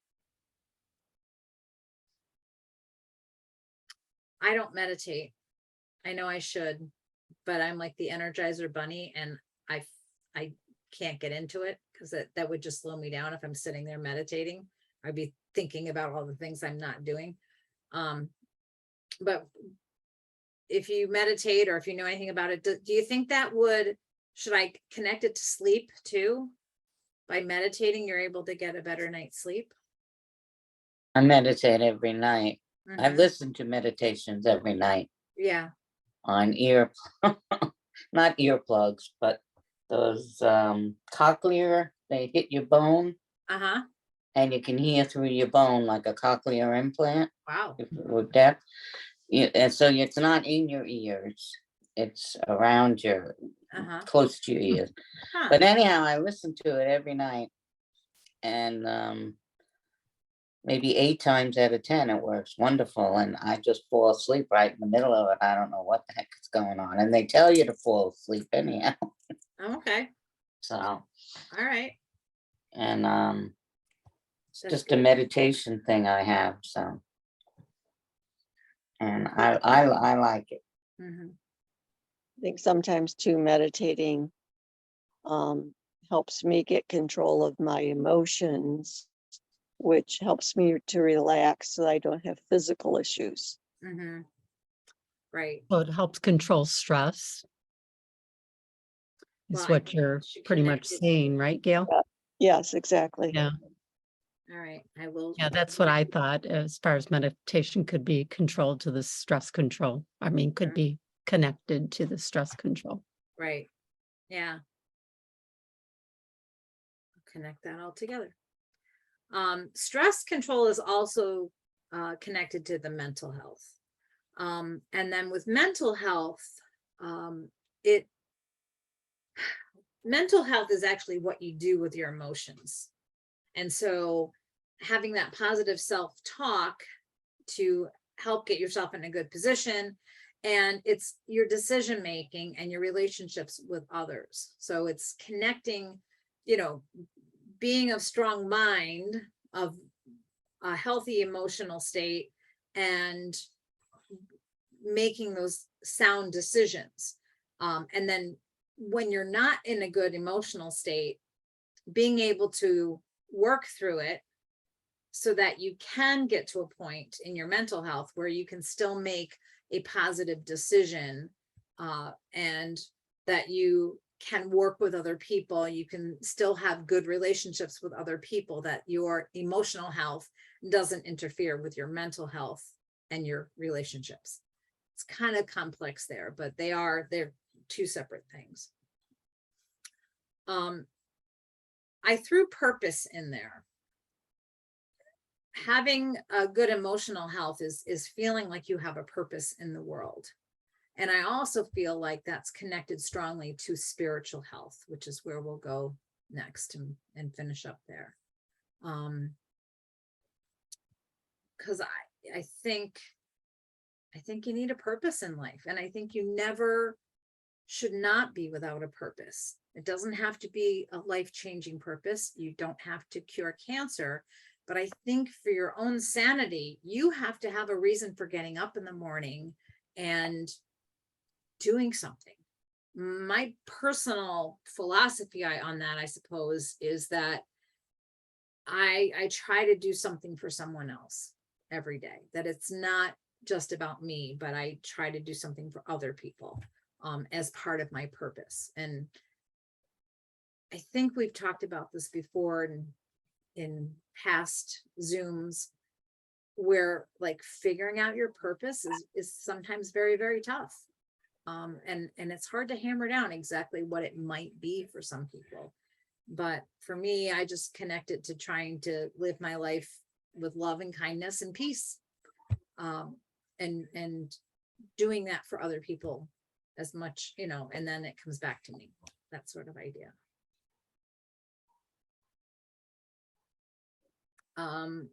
I don't meditate. I know I should, but I'm like the Energizer bunny, and I can't get into it because that would just slow me down if I'm sitting there meditating. I'd be thinking about all the things I'm not doing. But if you meditate, or if you know anything about it, do you think that should I connect it to sleep too? By meditating, you're able to get a better night's sleep? I meditate every night. I Mhm. listen to meditations every night Yeah. on not earplugs, but those cochlear, they hit your bone Uh-huh. and you can hear through your bone like a cochlear implant Wow. if you're deaf. And so it's not in your ears, it's around your, Uh-huh. close to your ears. Huh. But anyhow, I listen to it every night, and maybe 8 times out of 10 it works wonderful, and I just fall asleep right in the middle of it. I don't know what the heck is going on, and they tell you to fall asleep anyhow. Okay. So, All right. and it's That's just a good. meditation thing I have. So, and I like it. Mhm. I think sometimes too, meditating helps me get control of my emotions, which helps me to relax so I don't have physical issues. Mhm. Right. So it helps control stress, Well, is I what think you're you should pretty connect much it. saying, right, Gail? Yes, exactly. Yeah, All right. I will. yeah, that's what I thought as far as meditation could be controlled to the stress control. I mean, could Mhm. be connected to the stress control. Right. Yeah. Connect that all together. Stress control is also connected to the mental health. And then with mental health, it mental health is actually what you do with your emotions. And so having that positive self-talk to help get yourself in a good position, and it's your decision making and your relationships with others. So it's connecting, being of strong mind, of a healthy emotional state, and making those sound decisions. And then when you're not in a good emotional state, being able to work through it so that you can get to a point in your mental health where you can still make a positive decision, and that you can work with other people. You can still have good relationships with other people, that your emotional health doesn't interfere with your mental health and your relationships. It's kind of complex there, but they're two separate things. I threw purpose in there. Having a good emotional health is feeling like you have a purpose in the world. And I also feel like that's connected strongly to spiritual health, which is where we'll go next and finish up there. Because I think you need a purpose in life, and I think you never should not be without a purpose. It doesn't have to be a life-changing purpose. You don't have to cure cancer, but I think for your own sanity, you have to have a reason for getting up in the morning and doing something. My personal philosophy on that, I suppose, is that I try to do something for someone else every day, that it's not just about me, but I try to do something for other people, as part of my purpose. And I think we've talked about this before in past Zooms, where like figuring out your purpose is sometimes very, very tough. And it's hard to hammer down exactly what it might be for some people. But for me, I just connect it to trying to live my life with love and kindness and peace, and doing that for other people as much, and then it comes back to me, that sort of idea.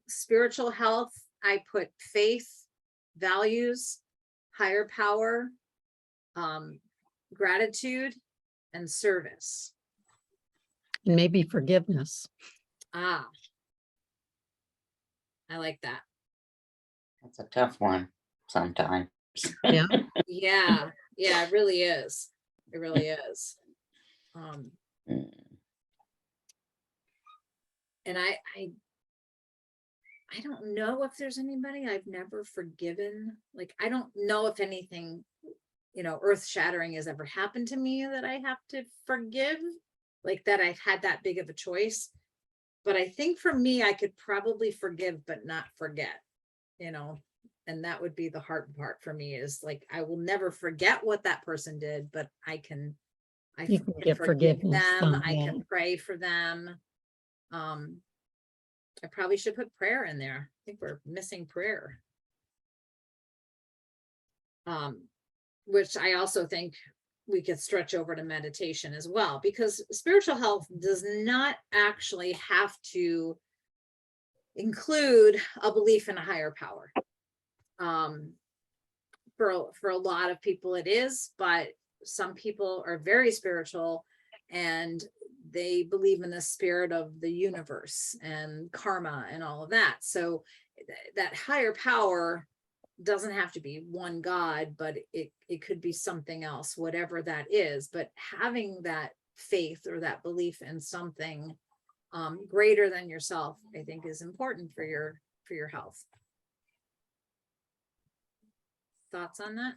Spiritual health, I put faith, values, higher power, gratitude, and service. And maybe forgiveness. Ah, I like that. That's a tough one sometimes. Yeah. Yeah, yeah, it really is. It really is. Mm. And I don't know if there's anybody I've never forgiven. Like, I don't know if anything, earth shattering has ever happened to me that I have to forgive, like that I've had that big of a choice. But I think for me, I could probably forgive, but not forget, and that would be the hard part for me, is like, I will never forget what that person did, but I can You can get forgive forgiveness them. from I that. can pray for them. I probably should put prayer in there. I think we're missing prayer. Which I also think we could stretch over to meditation as well, because spiritual health does not actually have to include a belief in a higher power. For a lot of people it is, but some people are very spiritual and they believe in the spirit of the universe and karma and all of that. So that higher power doesn't have to be one God, but it could be something else, whatever that is. But having that faith or that belief in something greater than yourself, I think, is important for your health. Thoughts on that?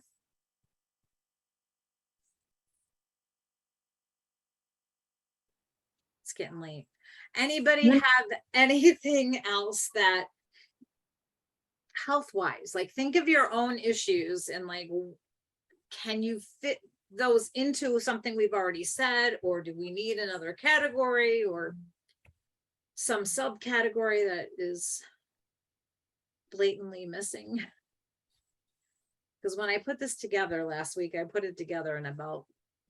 It's getting late. Anybody Yeah. have anything else that health wise, like, think of your own issues and like, can you fit those into something we've already said, or do we need another category or some subcategory that is blatantly missing? Because when I put this together last week, I put it together in about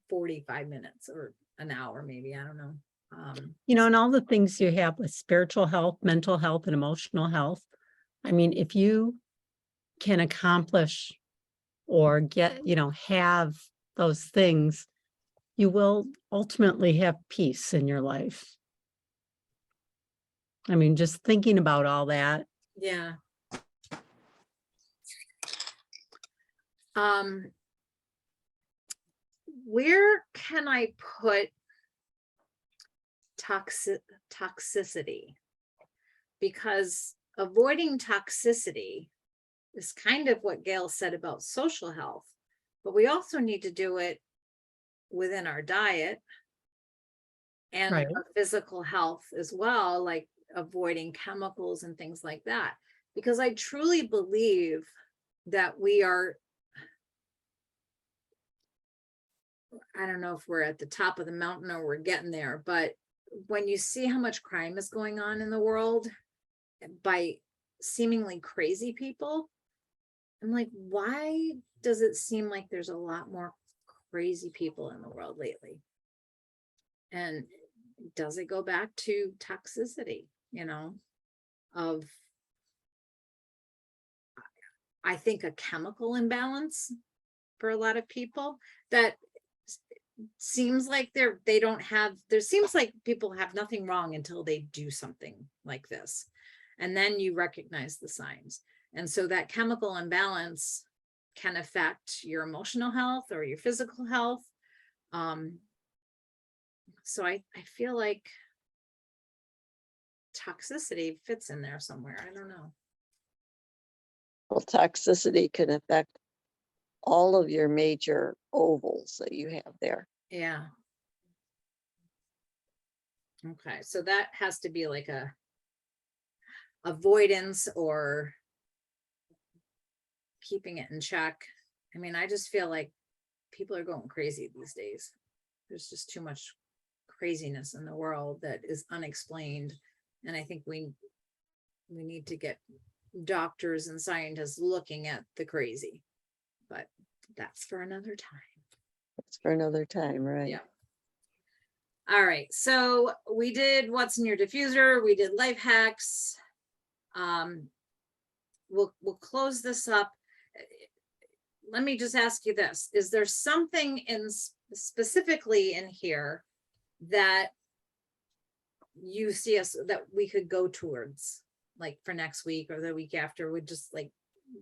45 minutes or an hour, maybe, I don't know. And all the things you have with spiritual health, mental health, and emotional health. I mean, if you can accomplish or get, have those things, you will ultimately have peace in your life. I mean, just thinking about all that. Yeah. Where can I put toxicity? Because avoiding toxicity is kind of what Gail said about social health, but we also need to do it within our diet and Right. our physical health as well, like avoiding chemicals and things like that. Because I truly believe that we are, I don't know if we're at the top of the mountain or we're getting there, but when you see how much crime is going on in the world by seemingly crazy people, I'm like, why does it seem like there's a lot more crazy people in the world lately? And does it go back to toxicity, of, I think, a chemical imbalance for a lot of people that seems like there seems like people have nothing wrong until they do something like this. And then you recognize the signs. And so that chemical imbalance can affect your emotional health or your physical health. So I feel like toxicity fits in there somewhere. I don't know. Well, toxicity can affect all of your major ovals that you have there. Yeah. Okay, so that has to be like a avoidance or keeping it in check. I mean, I just feel like people are going crazy these days. There's just too much craziness in the world that is unexplained. And I think we need to get doctors and scientists looking at the crazy, but that's for another time. That's for another time, right? Yeah. All right, so we did what's in your diffuser, we did life hacks, We'll close this up. Let me just ask you this. Is there something specifically in here that you see us, that we could go towards, like for next week or the week after? Would just like,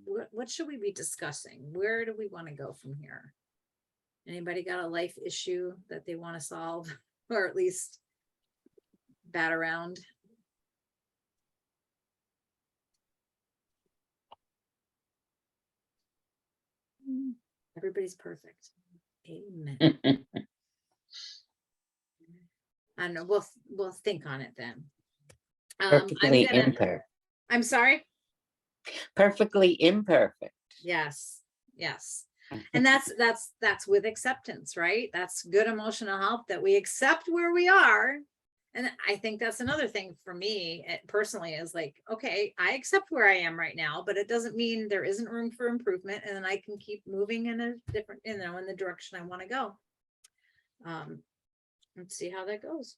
what should we be discussing? Where do we want to go from here? Anybody got a life issue that they want to solve or at least bat around? Everybody's perfect. Amen. I don't know. We'll think on it then. Perfectly imperfect. I'm sorry. Perfectly imperfect. Yes. And that's with acceptance, right? That's good emotional health, that we accept where we are. And I think that's another thing for me personally, is like, okay, I accept where I am right now, but it doesn't mean there isn't room for improvement, and then I can keep moving in a different, in the direction I want to go. Let's see how that goes.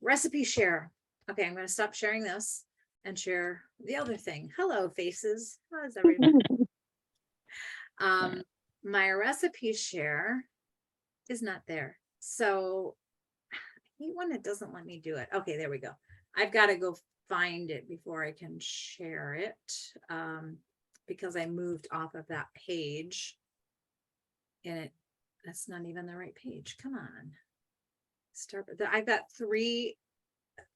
Recipe share. Okay, I'm going to stop sharing this and share the other thing. Hello, faces. How's everybody? My recipe share is not there. So I hate when it doesn't let me do it. Okay, there we go. I've got to go find it before I can share it, because I moved off of that page. And that's not even the right page. Come on. I've got 3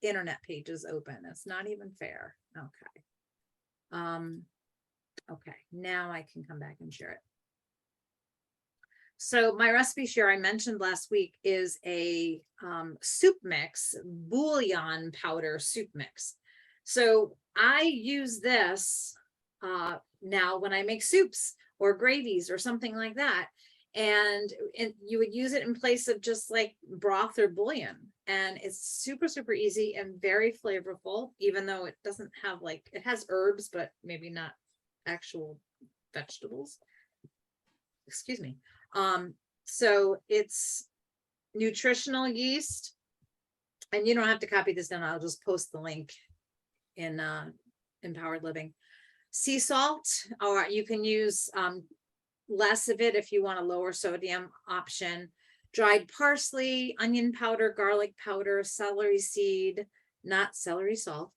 internet pages open. It's not even fair. Okay. Okay, now I can come back and share it. So my recipe share I mentioned last week is a soup mix, bouillon powder soup mix. So I use this now when I make soups or gravies or something like that. And you would use it in place of just like broth or bouillon. And it's super, super easy and very flavorful, even though it doesn't have like, it has herbs, but maybe not actual vegetables. Excuse me. So it's nutritional yeast, and you don't have to copy this down. I'll just post the link in Empowered Living. Sea salt, or you can use less of it if you want a lower sodium option. Dried parsley, onion powder, garlic powder, celery seed, not celery salt,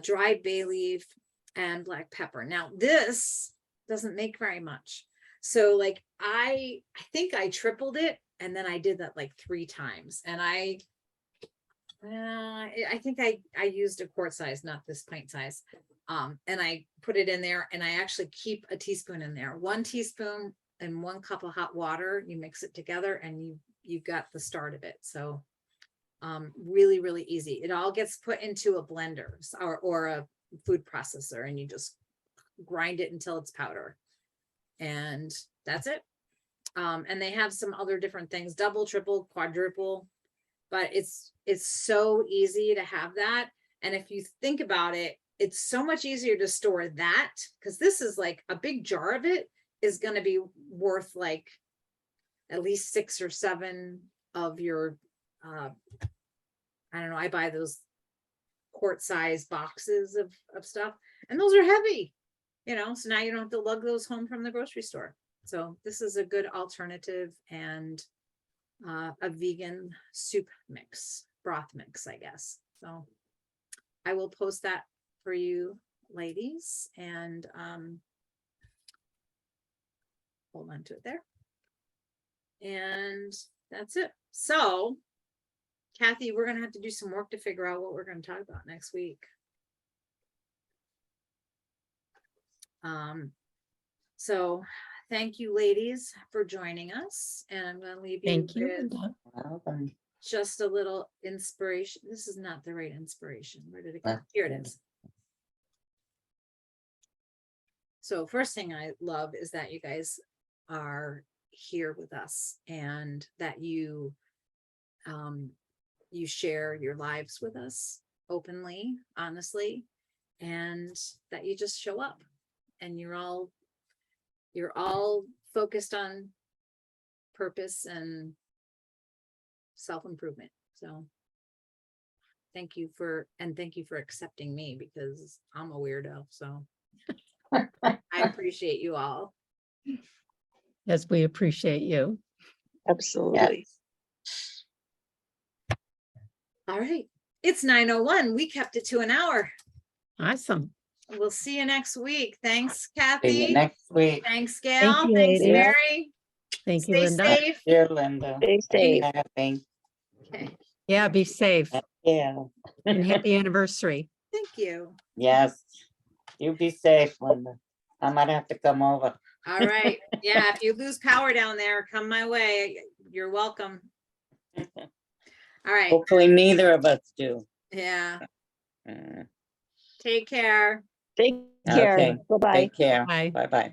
dried bay leaf, and black pepper. Now this doesn't make very much. So like I think I tripled it, and then I did that like 3 times. And I think I used a quart size, not this pint size. And I put it in there, and I actually keep a teaspoon in there, 1 teaspoon and 1 cup of hot water. You mix it together and you got the start of it. So really, really easy. It all gets put into a blender or a food processor, and you just grind it until it's powder. And that's it. And they have some other different things, double, triple, quadruple, but it's so easy to have that. And if you think about it, it's so much easier to store that, because this is like a big jar of it is going to be worth like at least 6 or 7 of your, I don't know, I buy those quart size boxes of stuff, and those are heavy, so now you don't have to lug those home from the grocery store. So this is a good alternative, and a vegan soup mix, broth mix, I guess. So I will post that for you ladies, and hold on to it there. And that's it. So Kathy, we're gonna have to do some work to figure out what we're going to talk about next week. So thank you ladies for joining us, and I'm going to leave you Thank you, with Linda. Well done. just a little inspiration. This is not the right inspiration. Where did it go? Here it is. So first thing I love is that you guys are here with us, and that you share your lives with us openly, honestly, and that you just show up, and you're all focused on purpose and self-improvement. So thank you for accepting me because I'm a weirdo, so. I appreciate you all. Yes, we appreciate you. Absolutely. All right, it's 9:01. We kept it to an hour. Awesome. We'll see you next week. Thanks, See you Kathy. next week. Thanks, Gail. you, Thanks, ladies. Mary. Thank you, Stay Linda. safe. Dear Linda. Stay safe. Happy. Okay, Yeah, be safe Yeah, and happy anniversary. thank you. yes. You be safe, Linda. I might have to come over. All right. Yeah, if you lose power down there, come my way. You're welcome. All right. Hopefully neither of us do. Yeah. Mm, Take care. Take care. Okay. Bye-bye. Take care. Bye. Bye-bye.